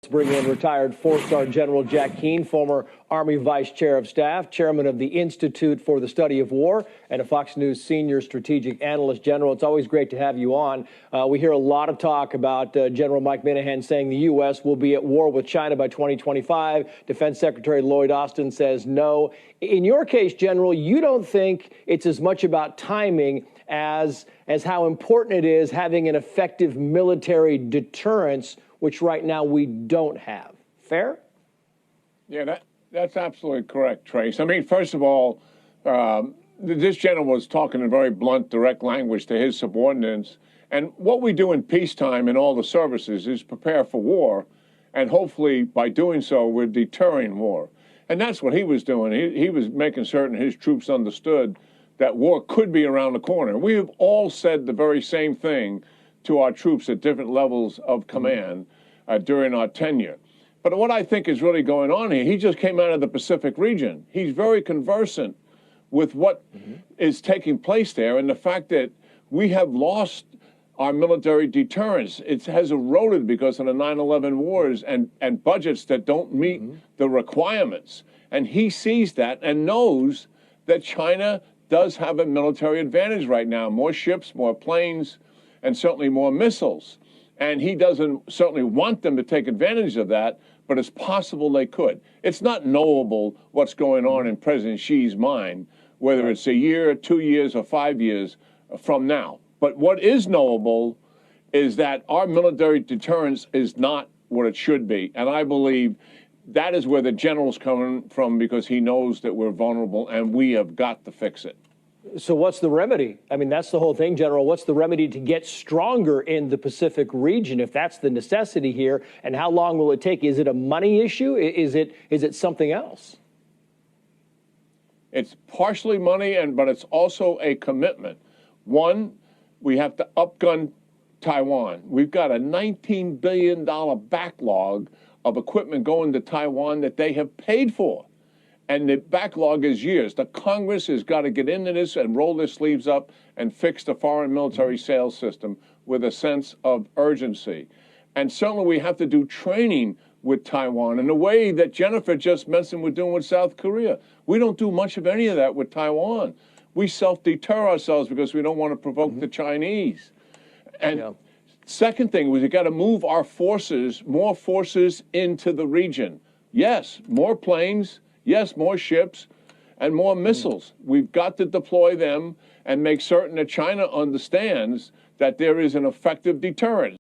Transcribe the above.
Let's bring in retired four-star General Jack Keane, former Army Vice Chair of Staff, Chairman of the Institute for the Study of War, and a Fox News Senior Strategic Analyst. General, it's always great to have you on. We hear a lot of talk about General Mike Minihan saying the U.S. will be at war with China by 2025. Defense Secretary Lloyd Austin says no. In your case, General, you don't think it's as much about timing as how important it is having an effective military deterrence, which right now we don't have. Fair? Yeah, that's absolutely correct, Trace. I mean, first of all, this general was talking in very blunt, direct language to his subordinates. And what we do in peacetime in all the services is prepare for war. And hopefully, by doing so, we're deterring war. And that's what he was doing. He was making certain his troops understood that war could be around the corner. We have all said the very same thing to our troops at different levels of command during our tenure. But what I think is really going on here, he just came out of the Pacific region. He's very conversant with what is taking place there and the fact that we have lost our military deterrence. It has eroded because of the 9/11 wars and budgets that don't meet the requirements. And he sees that and knows that China does have a military advantage right now, more ships, more planes, and certainly more missiles. And he doesn't certainly want them to take advantage of that, but it's possible they could. It's not knowable what's going on in President Xi's mind, whether it's a year, 2 years, or 5 years from now. But what is knowable is that our military deterrence is not what it should be. And I believe that is where the general's coming from, because he knows that we're vulnerable and we have got to fix it. So what's the remedy? I mean, that's the whole thing, General. What's the remedy to get stronger in the Pacific region if that's the necessity here? And how long will it take? Is it a money issue? Is it something else? It's partially money, but it's also a commitment. One, we have to upgun Taiwan. We've got a $19 billion backlog of equipment going to Taiwan that they have paid for. And the backlog is years. The Congress has got to get into this and roll their sleeves up and fix the foreign military sales system with a sense of urgency. And certainly we have to do training with Taiwan in the way that Jennifer just mentioned we're doing with South Korea. We don't do much of any of that with Taiwan. We self-deter ourselves because we don't want to provoke the Chinese. And second thing was, you got to move our forces, more forces into the region. Yes, more planes. Yes, more ships and more missiles. We've got to deploy them and make certain that China understands that there is an effective deterrent.